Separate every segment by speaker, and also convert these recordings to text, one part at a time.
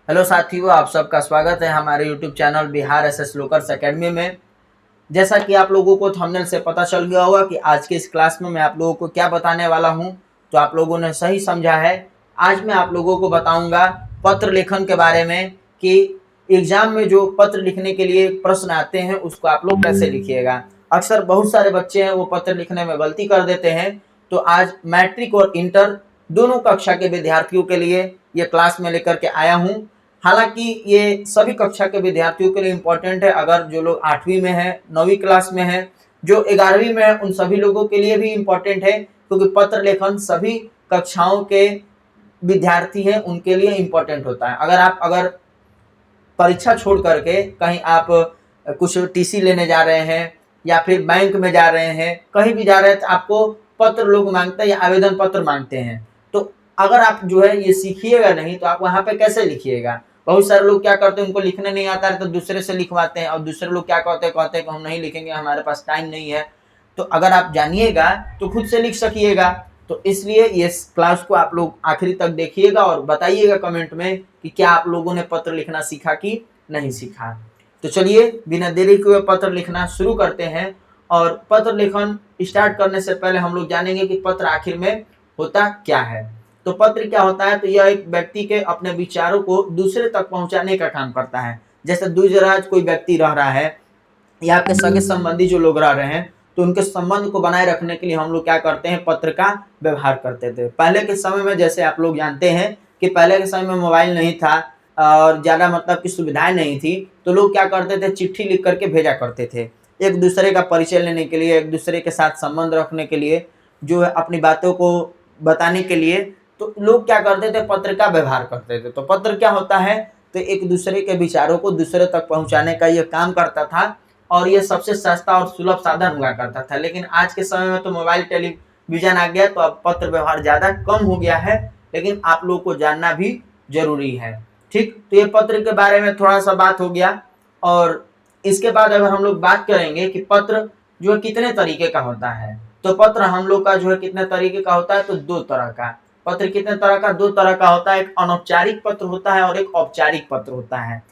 Speaker 1: Hello साथियों, आप सबका स्वागत है हमारे YouTube channel Bihar SS lockers academy में। जैसा कि आप लोगों को थंबनेल से पता चल गया होगा कि आज के इस क्लास में मैं आप लोगों को क्या बताने वाला हूं, तो आप लोगों ने सही समझा है। आज मैं आप लोगों को बताऊंगा पत्र लेखन के बारे में कि एग्जाम में जो पत्र लिखने के लिए प्रश्न आते हैं उसको आप लोग कैसे लिखिएगा। अक्सर बहुत सारे बच्चे हैं वो पत्र लिखने में गलती कर देते हैं, तो आज मैट्रिक और इंटर दोनों कक्षा के विद्यार्थियों के लिए ये क्लास में लेकर के आया हूं। हालांकि ये सभी कक्षा के विद्यार्थियों के लिए इम्पोर्टेंट है। अगर जो लोग 8वीं में है, 9वीं क्लास में है, जो 11वीं में है, उन सभी लोगों के लिए भी इम्पोर्टेंट है, क्योंकि पत्र लेखन सभी कक्षाओं के विद्यार्थी हैं उनके लिए इम्पोर्टेंट होता है। अगर परीक्षा छोड़ करके कहीं आप कुछ टीसी लेने जा रहे हैं या फिर बैंक में जा रहे हैं, कहीं भी जा रहे हैं, तो आपको पत्र लोग मांगते हैं या आवेदन पत्र मांगते हैं। तो अगर आप जो है ये सीखिएगा नहीं तो आप वहां पे कैसे लिखिएगा। बहुत सारे लोग क्या करते हैं, उनको लिखने नहीं आता है तो दूसरे से लिखवाते हैं, और दूसरे लोग क्या कहते हैं कि हम नहीं लिखेंगे, हमारे पास टाइम नहीं है। तो अगर आप जानिएगा तो खुद से लिख सकिएगा। तो इसलिए ये क्लास को आप लोग आखिरी तक देखिएगा और बताइएगा कमेंट में कि क्या आप लोगों ने पत्र लिखना सीखा कि नहीं सीखा। तो चलिए बिना देरी के पत्र लिखना शुरू करते हैं। और पत्र लेखन स्टार्ट करने से पहले हम लोग जानेंगे कि पत्र आखिर में होता क्या है। तो पत्र क्या होता है, तो यह एक व्यक्ति के अपने विचारों को दूसरे तक पहुंचाने का काम करता है। जैसे दूर दराज कोई व्यक्ति रह रहा है या आपके सगे संबंधी जो लोग रह रहे हैं, तो उनके संबंध को बनाए रखने के लिए हम लोग क्या करते हैं, पत्र का व्यवहार करते थे। पहले के समय में जैसे आप लोग जानते हैं कि पहले के समय में मोबाइल नहीं था और ज़्यादा मतलब की सुविधाएं नहीं थी, तो लोग क्या करते थे, चिट्ठी लिख करके भेजा करते थे एक दूसरे का परिचय लेने के लिए, एक दूसरे के साथ संबंध रखने के लिए, जो है अपनी बातों को बताने के लिए। तो लोग क्या करते थे, पत्र का व्यवहार करते थे। तो पत्र क्या होता है, तो एक दूसरे के विचारों को दूसरे तक पहुंचाने का यह काम करता था, और ये सबसे सस्ता और सुलभ साधन हुआ करता था। लेकिन आज के समय में तो मोबाइल टेलीविजन आ गया, तो अब पत्र व्यवहार ज्यादा कम हो गया है, लेकिन आप लोग को जानना भी जरूरी है। ठीक, तो ये पत्र के बारे में थोड़ा सा बात हो गया। और इसके बाद अगर हम लोग बात करेंगे कि पत्र जो है कितने तरीके का होता है, तो पत्र हम लोग का जो है कितने तरीके का होता है, तो दो तरह का। पत्र कितने तरह का, दो तरह का होता है। एक अनौपचारिक पत्र होता है और एक औपचारिक पत्र होता है।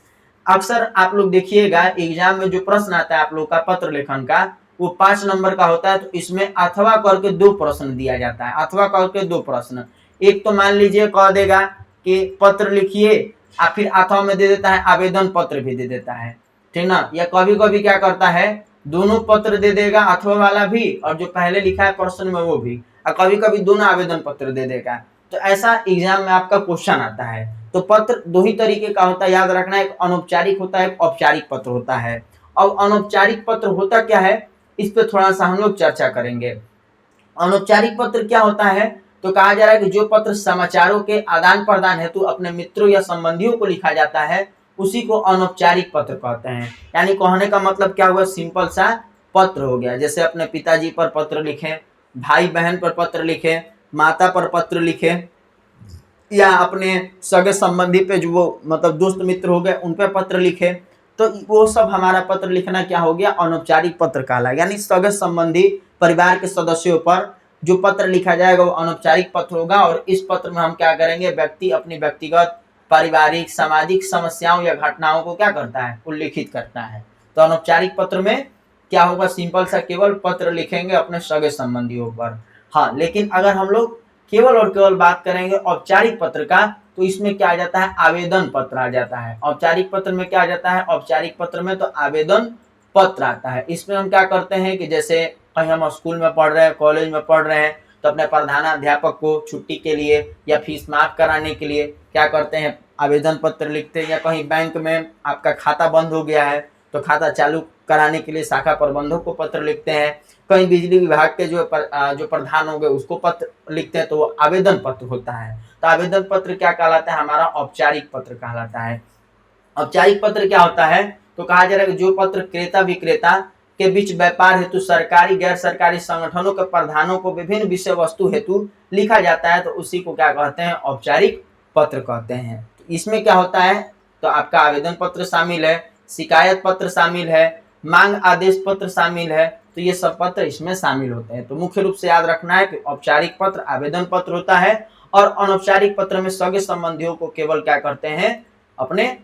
Speaker 1: अक्सर आप लोग देखिएगा एग्जाम में जो प्रश्न आता है आप लोग का पत्र लेखन का, वो 5 नंबर का होता है। तो इसमें अथवा करके 2 प्रश्न दिया जाता है, अथवा करके 2 प्रश्न। एक तो मान लीजिए कह देगा कि पत्र लिखिए, और फिर अथवा में दे देता है आवेदन पत्र भी दे देता है, ठीक ना। या कभी कभी क्या करता है, दोनों पत्र दे देगा, अथवा वाला भी और जो पहले लिखा है प्रश्न में वो भी, और कभी कभी दोनों आवेदन पत्र दे देगा। तो ऐसा एग्जाम में आपका क्वेश्चन आता है। तो पत्र दो ही तरीके का होता है, याद रखना, एक अनौपचारिक होता है, एक औपचारिक पत्र होता है। अब अनौपचारिक पत्र होता क्या है, इस पे थोड़ा सा हम लोग चर्चा करेंगे। अनौपचारिक पत्र क्या होता है, तो कहा जा रहा है कि जो पत्र समाचारों के आदान प्रदान हेतु अपने मित्रों या संबंधियों को लिखा जाता है उसी को अनौपचारिक पत्र कहते हैं। यानी कहने का मतलब क्या हुआ, सिंपल सा पत्र हो गया। जैसे अपने पिताजी पर पत्र लिखे, भाई बहन पर पत्र लिखे, माता पर पत्र लिखे, या अपने सगे संबंधी पे जो वो मतलब दोस्त मित्र हो गए उन पे पत्र लिखे, तो वो सब हमारा पत्र लिखना क्या हो गया, अनौपचारिक पत्र कहला। यानी सगे संबंधी परिवार के सदस्यों पर जो पत्र लिखा जाएगा वो अनौपचारिक पत्र होगा। और इस पत्र में हम क्या करेंगे, व्यक्ति अपनी व्यक्तिगत पारिवारिक सामाजिक समस्याओं या घटनाओं को क्या करता है, उल्लेखित करता है। तो अनौपचारिक पत्र में क्या होगा, सिंपल सा केवल पत्र लिखेंगे अपने सगे संबंधियों पर। हाँ, लेकिन अगर हम लोग केवल और केवल बात करेंगे औपचारिक पत्र का, तो इसमें क्या आ जाता है, आवेदन पत्र आ जाता है। औपचारिक पत्र में क्या आ जाता है, औपचारिक पत्र में तो आवेदन पत्र आता है। इसमें हम क्या करते हैं कि जैसे कहीं हम स्कूल में पढ़ रहे हैं, कॉलेज में पढ़ रहे हैं, तो अपने प्रधानाध्यापक को छुट्टी के लिए या फीस माफ कराने के लिए क्या करते हैं, आवेदन पत्र लिखते हैं। या कहीं बैंक में आपका खाता बंद हो गया है तो खाता चालू कराने के लिए शाखा प्रबंधक को पत्र लिखते हैं। कहीं बिजली विभाग के जो प्रधान हो गए उसको पत्र लिखते हैं, तो वो आवेदन पत्र होता है। तो आवेदन पत्र क्या कहलाता है, हमारा औपचारिक पत्र कहलाता है। औपचारिक पत्र क्या होता है, तो कहा जा रहा है कि जो पत्र क्रेता विक्रेता के बीच व्यापार हेतु सरकारी गैर सरकारी संगठनों के प्रधानों को विभिन्न विषय वस्तु हेतु लिखा जाता है, तो उसी को क्या कहते हैं, औपचारिक पत्र कहते हैं। तो इसमें क्या होता है, तो आपका आवेदन पत्र शामिल है, शिकायत पत्र शामिल है, मांग आदेश पत्र शामिल है। तो ये सब पत्र इसमें शामिल होते हैं। तो मुख्य रूप से याद रखना है कि औपचारिक पत्र आवेदन पत्र होता है, और अनौपचारिक पत्र में सगे संबंधियों को केवल क्या करते हैं, अपने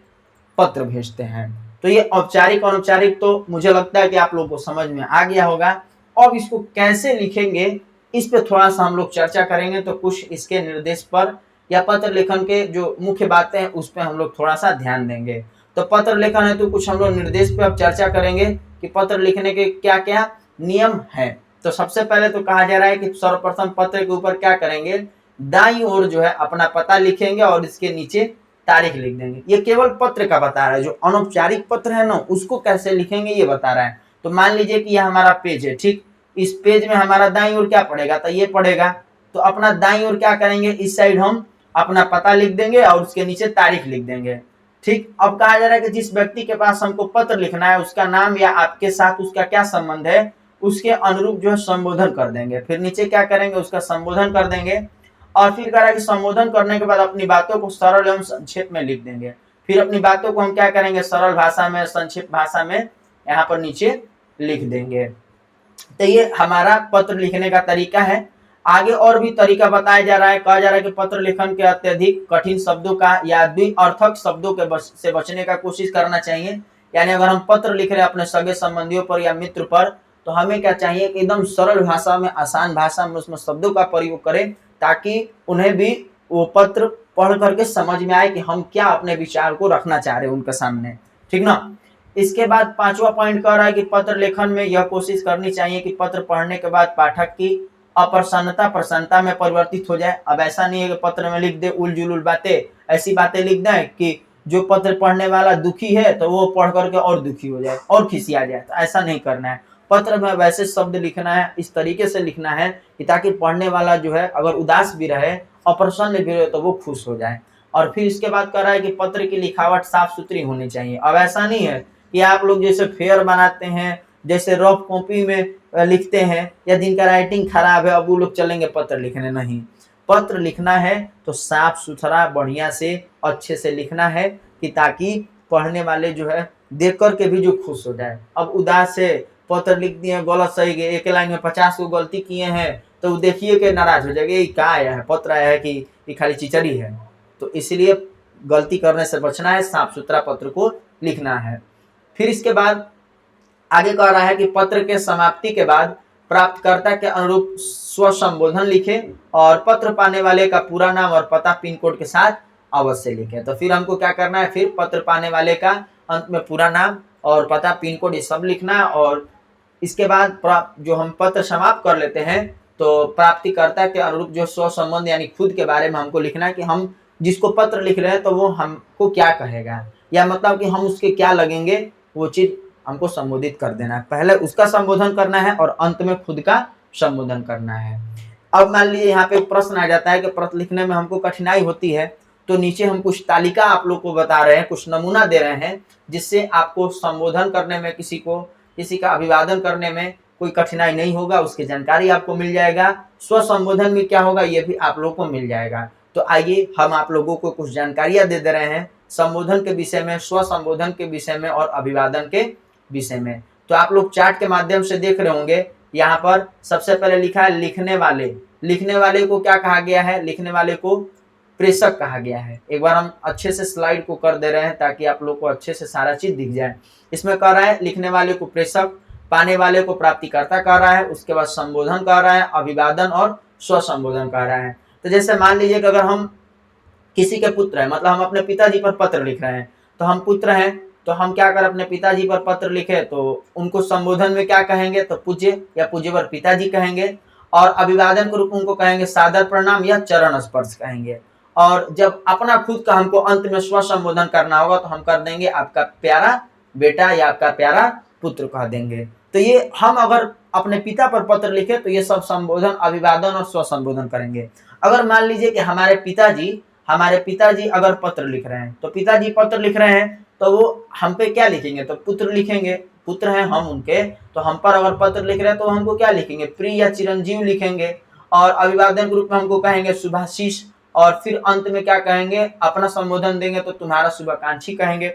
Speaker 1: पत्र भेजते हैं। तो ये औपचारिक अनौपचारिक तो मुझे लगता है कि आप लोगों को समझ में आ गया होगा। अब इसको कैसे लिखेंगे इस पे थोड़ा सा हम लोग चर्चा करेंगे। तो कुछ इसके निर्देश पर या पत्र लेखन के जो मुख्य बातें हैं उस पर हम लोग थोड़ा सा ध्यान देंगे। तो पत्र लेखन है तो कुछ हम लोग निर्देश पे अब चर्चा करेंगे कि पत्र लिखने के क्या क्या नियम है। तो सबसे पहले तो कहा जा रहा है कि सर्वप्रथम पत्र के ऊपर क्या करेंगे, दाईं ओर जो है अपना पता लिखेंगे और इसके नीचे तारीख लिख देंगे। ये केवल पत्र का बता रहा है, जो अनौपचारिक पत्र है ना उसको कैसे लिखेंगे ये बता रहा है। तो मान लीजिए कि यह हमारा पेज है, ठीक, इस पेज में हमारा दाईं ओर क्या पड़ेगा, तो ये पड़ेगा। तो अपना दाईं ओर क्या करेंगे, इस साइड हम अपना पता लिख देंगे और उसके नीचे तारीख लिख देंगे, ठीक। अब कहा जा रहा है कि जिस व्यक्ति के पास हमको पत्र लिखना है उसका नाम या आपके साथ उसका क्या संबंध है उसके अनुरूप जो है संबोधन कर देंगे। फिर नीचे क्या करेंगे, उसका संबोधन कर देंगे। और फिर कह रहा है कि संबोधन करने के बाद अपनी बातों को सरल एवं संक्षेप में लिख देंगे। फिर अपनी बातों को हम क्या करेंगे, सरल भाषा में, संक्षिप्त भाषा में यहाँ पर नीचे लिख देंगे। तो ये हमारा पत्र लिखने का तरीका है। आगे और भी तरीका बताया जा रहा है। कहा जा रहा है कि पत्र लेखन के अत्यधिक कठिन शब्दों का या द्विअर्थक शब्दों के से बचने का कोशिश करना चाहिए। यानी अगर हम पत्र लिख रहे हैं अपने सगे संबंधियों पर या मित्र पर, तो हमें क्या चाहिए कि एकदम सरल भाषा में, आसान भाषा में उसमें शब्दों का प्रयोग करें, ताकि उन्हें भी वो पत्र पढ़ करके समझ में आए कि हम क्या अपने विचार को रखना चाह रहे हैं उनके सामने, ठीक ना। इसके बाद पांचवा पॉइंट कह रहा है कि पत्र लेखन में यह कोशिश करनी चाहिए कि पत्र पढ़ने के बाद पाठक की अप्रसन्नता प्रसन्नता में परिवर्तित हो जाए। अब ऐसा नहीं है कि पत्र में लिख दे उलझुल बातें, ऐसी बातें लिख दें कि जो पत्र पढ़ने वाला दुखी है तो वो पढ़ करके और दुखी हो जाए और खिसिया जाए। तो ऐसा नहीं करना है। पत्र में वैसे शब्द लिखना है, इस तरीके से लिखना है कि ताकि पढ़ने वाला जो है अगर उदास भी रहे, अप्रसन्न भी रहे, तो वो खुश हो जाए। और फिर इसके बाद कह रहा है कि पत्र की लिखावट साफ सुथरी होनी चाहिए। अब ऐसा नहीं है कि आप लोग जैसे फेयर बनाते हैं, जैसे रफ कॉपी में लिखते हैं, या जिनका राइटिंग खराब है अब वो लोग चलेंगे पत्र लिखने, नहीं। पत्र लिखना है तो साफ सुथरा बढ़िया से अच्छे से लिखना है कि ताकि पढ़ने वाले जो है देख करके भी जो खुश हो जाए। अब उदास से पत्र लिख दिए गलत सही के, एक लाइन में 50 को गलती किए हैं, तो देखिए कि नाराज हो जाएगा, ये क्या आया है, पत्र आया है कि ये खाली चिचड़ी है। तो इसलिए गलती करने से बचना है, साफ सुथरा पत्र को लिखना है। फिर इसके बाद आगे कह रहा है कि पत्र के समाप्ति के बाद प्राप्तकर्ता के अनुरूप स्व संबोधन लिखे और पत्र पाने वाले का पूरा नाम और पता पिन कोड के साथ अवश्य लिखे। तो फिर हमको क्या करना है, फिर पत्र पाने वाले का अंत में पूरा नाम और पता पिन कोड ये सब लिखना है। और इसके बाद जो हम पत्र समाप्त कर लेते हैं तो प्राप्तिकर्ता के अनुरूप जो स्व संबंध यानी खुद के बारे में हमको लिखना है कि हम जिसको पत्र लिख रहे हैं तो वो हमको क्या कहेगा, या मतलब कि हम उसके क्या लगेंगे, वो चीज हमको संबोधित कर देना है। पहले उसका संबोधन करना है और अंत में खुद का संबोधन करना है। अब मान लीजिए यहाँ पे प्रश्न आ जाता है कि पत्र लिखने में हमको कठिनाई होती है, तो नीचे हम कुछ तालिका आप लोग को बता रहे हैं, कुछ नमूना दे रहे हैं, जिससे आपको संबोधन करने में, किसी का अभिवादन करने में कोई कठिनाई नहीं होगा, उसकी जानकारी आपको मिल जाएगा। स्व संबोधन में क्या होगा ये भी आप लोग को मिल जाएगा। तो आइए हम आप लोगों को कुछ जानकारियां दे रहे हैं संबोधन के विषय में, स्व संबोधन के विषय में और अभिवादन के विषय में। तो आप लोग चार्ट के माध्यम से देख रहे होंगे, यहाँ पर सबसे पहले लिखा है लिखने वाले। लिखने वाले को क्या कहा गया है, लिखने वाले को प्रेषक कहा गया है। एक बार हम अच्छे से स्लाइड को कर दे रहे हैं ताकि आप लोग को अच्छे से सारा चीज दिख जाए। इसमें कह रहा है लिखने वाले को प्रेषक, पाने वाले को प्राप्तिकर्ता कह रहा है, उसके बाद संबोधन कह रहा है, अभिवादन और स्व संबोधन कह रहा है। तो जैसे मान लीजिए कि अगर हम किसी के पुत्र हैं, मतलब हम अपने पिताजी पर पत्र लिख रहे हैं, तो हम पुत्र हैं तो हम क्या कर अपने पिताजी पर पत्र लिखे, तो उनको संबोधन में क्या कहेंगे, तो पूज्य या पूज्यवर पिताजी कहेंगे। और अभिवादन के रूप में उनको कहेंगे सादर प्रणाम या चरण स्पर्श कहेंगे। और जब अपना खुद का हमको अंत में स्व संबोधन करना होगा तो हम कर देंगे आपका प्यारा बेटा या आपका प्यारा पुत्र कह देंगे। तो ये हम अगर अपने पिता पर पत्र लिखे तो ये सब संबोधन, अभिवादन और स्व संबोधन करेंगे। अगर मान लीजिए कि हमारे पिताजी अगर पत्र लिख रहे हैं, तो पिताजी पत्र लिख रहे हैं तो वो हम पे क्या लिखेंगे, तो पुत्र लिखेंगे, पुत्र हैं हम उनके, तो हम पर अगर पत्र लिख रहे हैं तो हमको क्या लिखेंगे, प्रिय या चिरंजीव लिखेंगे। और अभिवादन के रूप में हमको कहेंगे शुभाशीष, और फिर अंत में क्या कहेंगे, अपना संबोधन देंगे तो तुम्हारा शुभाकांक्षी कहेंगे।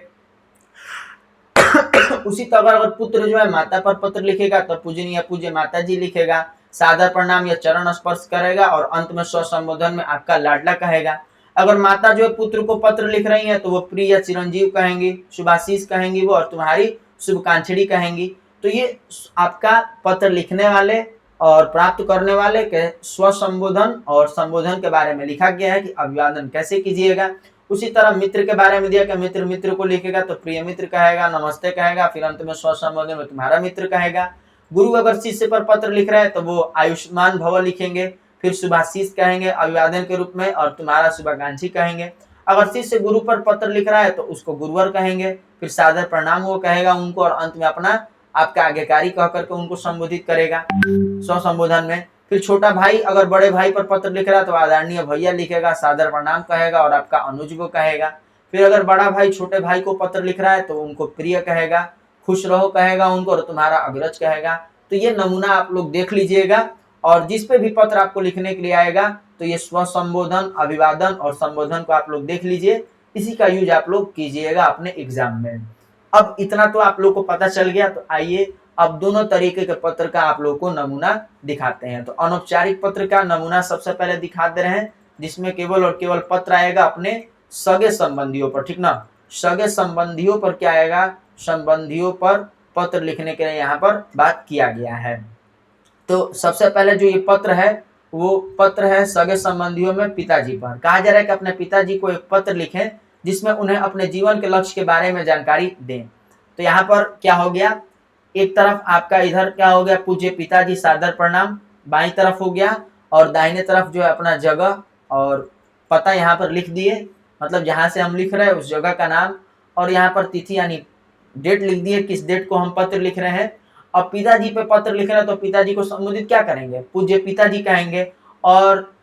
Speaker 1: उसी तरह अगर पुत्र जो है माता पर पत्र लिखेगा तो पूजनीय पूज्य माता जी लिखेगा, सादर प्रणाम या चरण स्पर्श करेगा, और अंत में स्व संबोधन में आपका लाडला कहेगा। अगर माता जो है पुत्र को पत्र लिख रही है तो वो प्रिय चिरंजीव कहेंगी, शुभाशीष कहेंगी वो, और तुम्हारी शुभकांक्षी कहेंगी। तो ये आपका पत्र लिखने वाले और प्राप्त करने वाले के स्व संबोधन और संबोधन के बारे में लिखा गया है कि अभिवादन कैसे कीजिएगा। उसी तरह मित्र के बारे में दिया कि मित्र मित्र को लिखेगा तो प्रिय मित्र कहेगा, नमस्ते कहेगा, फिर अंत में स्व संबोधन में तुम्हारा मित्र कहेगा। गुरु अगर शिष्य पर पत्र लिख रहा है तो वो आयुष्मान भव लिखेंगे, फिर शुभाशीष कहेंगे अभिवादन के रूप में, और तुम्हारा शुभाकांक्षी कहेंगे। अगर शिष्य गुरु पर पत्र लिख रहा है तो उसको गुरुवर कहेंगे, फिर सादर प्रणाम वो कहेगा उनको, और अंत में अपना आपका आज्ञाकारी कह करके उनको संबोधित करेगा स्व संबोधन में। फिर छोटा भाई अगर बड़े भाई पर पत्र लिख रहा है तो आदरणीय भैया लिखेगा, सादर प्रणाम कहेगा और आपका अनुज को कहेगा। फिर अगर बड़ा भाई छोटे भाई को पत्र लिख रहा है तो उनको प्रिय कहेगा, खुश रहो कहेगा उनको, और तुम्हारा अग्रज कहेगा। तो ये नमूना आप लोग देख लीजिएगा, और जिस पे भी पत्र आपको लिखने के लिए आएगा तो ये स्व संबोधन, अभिवादन और संबोधन को आप लोग देख लीजिए, इसी का यूज आप लोग कीजिएगा अपने एग्जाम में। अब इतना तो आप लोग को पता चल गया, तो आइए अब दोनों तरीके के पत्र का आप लोग को नमूना दिखाते हैं। तो अनौपचारिक पत्र का नमूना सबसे पहले दिखा दे रहे हैं, जिसमें केवल और केवल पत्र आएगा अपने सगे संबंधियों पर, ठीक ना। सगे संबंधियों पर क्या आएगा, संबंधियों पर पत्र लिखने के लिए यहाँ पर बात किया गया है। तो सबसे पहले जो ये पत्र है वो पत्र है सगे संबंधियों में पिताजी पर। कहा जा रहा है कि अपने पिताजी को एक पत्र लिखें जिसमें उन्हें अपने जीवन के लक्ष्य के बारे में जानकारी दें। तो यहाँ पर क्या हो गया, एक तरफ आपका इधर क्या हो गया, पूज्य पिताजी सादर प्रणाम बाई तरफ हो गया, और दाहिने तरफ जो है अपना जगह और पता यहाँ पर लिख दिए, मतलब जहाँ से हम लिख रहे हैं उस जगह का नाम, और यहाँ पर तिथि यानी डेट लिख दिए, किस डेट को हम पत्र लिख रहे हैं। अब पिताजी पे पत्र लिख रहे हैं तो पिताजी को संबोधित क्या करेंगे, पूज्य पिताजी कहेंगे, और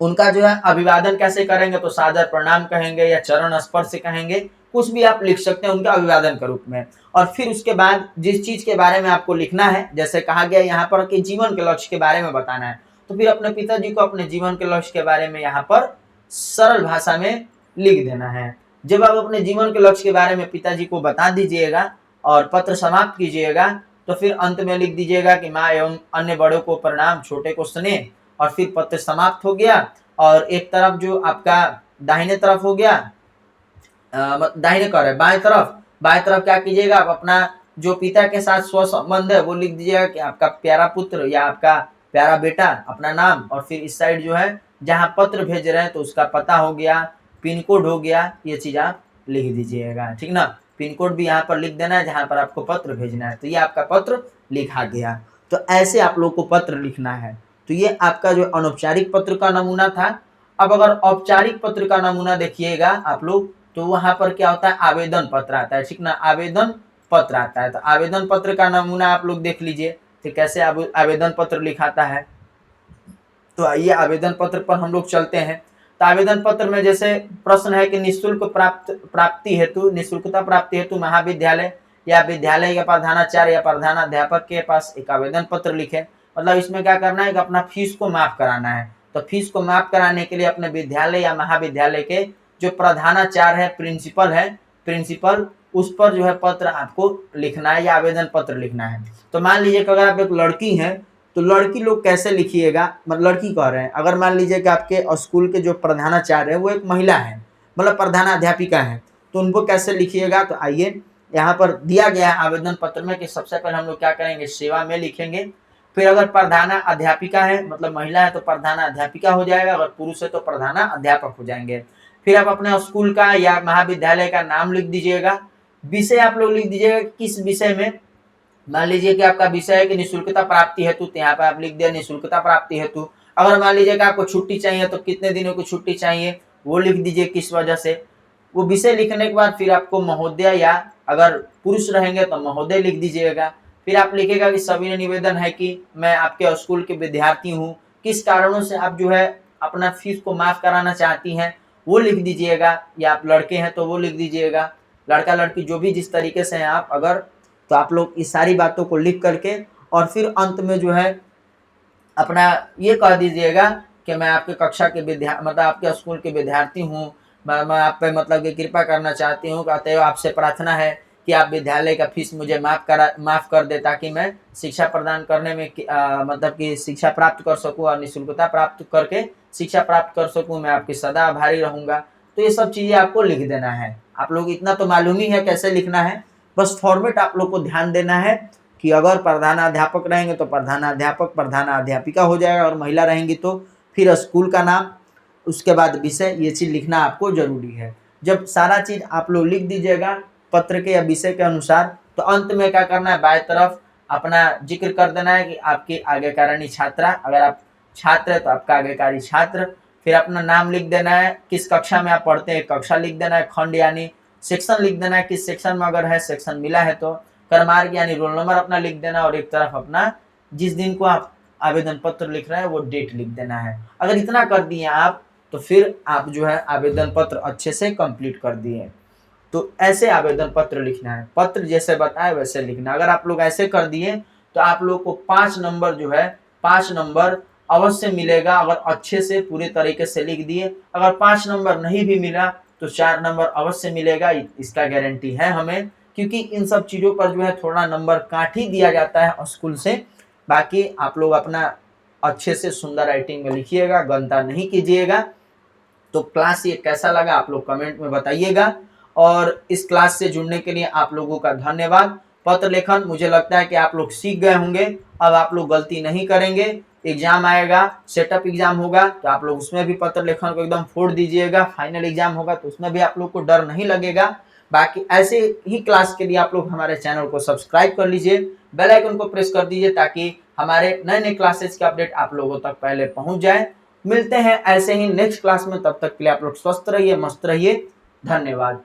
Speaker 1: उनका जो है अभिवादन कैसे करेंगे, तो सादर प्रणाम कहेंगे या चरण स्पर्श कहेंगे, कुछ भी आप लिख सकते हैं उनका अभिवादन के रूप में। और फिर उसके बाद जिस चीज के बारे में आपको लिखना है, जैसे कहा गया यहाँ पर कि जीवन के लक्ष्य के बारे में बताना है, तो फिर अपने पिताजी को अपने जीवन के लक्ष्य के बारे में यहाँ पर सरल भाषा में लिख देना है। जब आप अपने जीवन के लक्ष्य के बारे में पिताजी को बता दीजिएगा और पत्र समाप्त कीजिएगा, तो फिर अंत में लिख दीजिएगा कि माँ एवं अन्य बड़ों को प्रणाम, छोटे को स्नेह, और फिर पत्र समाप्त हो गया। और एक तरफ जो आपका दाहिने तरफ हो गया, दाहिने कर है बाएं तरफ क्या कीजिएगा, आप अपना जो पिता के साथ स्व संबंध है वो लिख दीजिएगा कि आपका प्यारा पुत्र या आपका प्यारा बेटा, अपना नाम, और फिर इस साइड जो है जहाँ पत्र भेज रहे हैं तो उसका पता हो गया, पिन कोड हो गया, ये चीज आप लिख दीजिएगा, ठीक ना। पिन कोड भी यहाँ पर लिख देना है जहाँ पर आपको पत्र भेजना है। तो ये आपका पत्र लिखा गया। तो ऐसे आप लोग को पत्र लिखना है। तो ये आपका जो अनौपचारिक पत्र का नमूना था। अब अगर औपचारिक पत्र का नमूना देखिएगा आप लोग, तो वहां पर क्या होता है, आवेदन पत्र आता है, ठीक ना, आवेदन पत्र आता है। तो आवेदन पत्र का नमूना आप लोग देख लीजिए कि कैसे आवेदन पत्र लिखाता है। तो आइए आवेदन पत्र पर हम लोग चलते हैं। तो आवेदन पत्र में जैसे प्रश्न है कि निःशुल्क प्राप्ति हेतु महाविद्यालय या विद्यालय के प्रधानाचार्य या प्रधानाध्यापक के पास एक आवेदन पत्र लिखे। मतलब इसमें क्या करना है कि अपना फीस को माफ कराना है। तो फीस को माफ कराने के लिए अपने विद्यालय या महाविद्यालय के जो प्रधानाचार्य है, प्रिंसिपल, उस पर जो है पत्र आपको लिखना है या आवेदन पत्र लिखना है। तो मान लीजिए कि अगर आप एक लड़की हैं तो लड़की लोग कैसे लिखिएगा, मतलब लड़की कह रहे हैं, अगर मान लीजिए कि आपके स्कूल के जो प्रधानाचार्य है वो एक महिला है, मतलब प्रधानाध्यापिका है, तो उनको कैसे लिखिएगा। तो आइए यहाँ पर दिया गया है आवेदन पत्र में कि सबसे पहले हम लोग क्या करेंगे, सेवा में लिखेंगे। फिर अगर प्रधाना अध्यापिका है, मतलब महिला है, तो प्रधाना अध्यापिका हो जाएगा, अगर पुरुष है तो प्रधाना अध्यापक हो जाएंगे। फिर आप अपने स्कूल का या महाविद्यालय का नाम लिख दीजिएगा। विषय आप लोग लिख दीजिएगा किस विषय में, मान लीजिए कि आपका विषय है कि निःशुल्कता प्राप्ति हेतु, तो यहाँ पे आप लिख दिया निःशुल्कता प्राप्ति हेतु। अगर मान लीजिए कि आपको छुट्टी चाहिए तो कितने दिनों की छुट्टी चाहिए वो लिख दीजिए, किस वजह से। वो विषय लिखने के बाद फिर आपको महोदय या अगर पुरुष रहेंगे तो महोदय लिख दीजिएगा। फिर आप लिखेगा कि सभी निवेदन है कि मैं आपके स्कूल के विद्यार्थी हूँ, किस कारणों से आप जो है अपना फीस को माफ कराना चाहती हैं वो लिख दीजिएगा, या आप लड़के हैं तो वो लिख दीजिएगा, लड़का लड़की जो भी जिस तरीके से हैं आप अगर, तो आप लोग इस सारी बातों को लिख करके और फिर अंत में जो है अपना ये कह दीजिएगा कि मैं आपके कक्षा के मतलब आपके स्कूल के विद्यार्थी हूँ, मैं आप पे मतलब कि कृपा करना चाहती हूँ, अतएव आपसे प्रार्थना है कि आप विद्यालय का फीस मुझे माफ कर दे, ताकि मैं शिक्षा प्रदान करने में मतलब कि शिक्षा प्राप्त कर सकूँ और निःशुल्कता प्राप्त करके शिक्षा प्राप्त कर सकूं, मैं आपकी सदा आभारी रहूंगा। तो ये सब चीजें आपको लिख देना है। आप लोग इतना तो मालूम ही है कैसे लिखना है, बस फॉर्मेट आप लोग को ध्यान देना है कि अगर प्रधानाध्यापक रहेंगे तो प्रधानाध्यापक प्रधानाध्यापिका हो जाएगा, और महिला रहेंगी तो फिर स्कूल का नाम, उसके बाद विषय, ये चीज लिखना आपको जरूरी है। जब सारा चीज आप लोग लिख दीजिएगा पत्र के या विषय के अनुसार, तो अंत में क्या करना है, बाएं तरफ अपना जिक्र कर देना है कि आपकी आज्ञाकारिणी छात्रा, अगर आप छात्र है तो आपका आज्ञाकारी छात्र, फिर अपना नाम लिख देना है, किस कक्षा में आप पढ़ते हैं कक्षा लिख देना है, खंड यानी सेक्शन लिख देना है, किस सेक्शन में अगर है सेक्शन मिला है तो, क्रमांक यानी रोल नंबर अपना लिख देना, और एक तरफ अपना जिस दिन को आप आवेदन पत्र लिख रहे हैं वो डेट लिख देना है। अगर इतना कर दिए आप तो फिर आप जो है आवेदन पत्र अच्छे से कंप्लीट कर दिए। तो ऐसे आवेदन पत्र लिखना है, पत्र जैसे बताए वैसे लिखना। अगर आप लोग ऐसे कर दिए तो आप लोग को 5 नंबर जो है 5 नंबर अवश्य मिलेगा, अगर अच्छे से पूरे तरीके से लिख दिए। अगर 5 नंबर नहीं भी मिला तो 4 नंबर अवश्य मिलेगा, इसका गारंटी है हमें, क्योंकि इन सब चीजों पर जो है थोड़ा नंबर काट ही दिया जाता है स्कूल से। बाकी आप लोग अपना अच्छे से सुंदर राइटिंग में लिखिएगा, गलती नहीं कीजिएगा। तो क्लास ये कैसा लगा आप लोग कमेंट में बताइएगा, और इस क्लास से जुड़ने के लिए आप लोगों का धन्यवाद। पत्र लेखन मुझे लगता है कि आप लोग सीख गए होंगे, अब आप लोग गलती नहीं करेंगे। एग्जाम आएगा, सेटअप एग्जाम होगा तो आप लोग उसमें भी पत्र लेखन को एकदम फोड़ दीजिएगा, फाइनल एग्जाम होगा तो उसमें भी आप लोग को डर नहीं लगेगा। बाकी ऐसे ही क्लास के लिए आप लोग हमारे चैनल को सब्सक्राइब कर लीजिए, बेल आइकन को प्रेस कर दीजिए, ताकि हमारे नए नए क्लासेस के अपडेट आप लोगों तक पहले पहुंच जाए। मिलते हैं ऐसे ही नेक्स्ट क्लास में, तब तक के लिए आप लोग स्वस्थ रहिए, मस्त रहिए, धन्यवाद।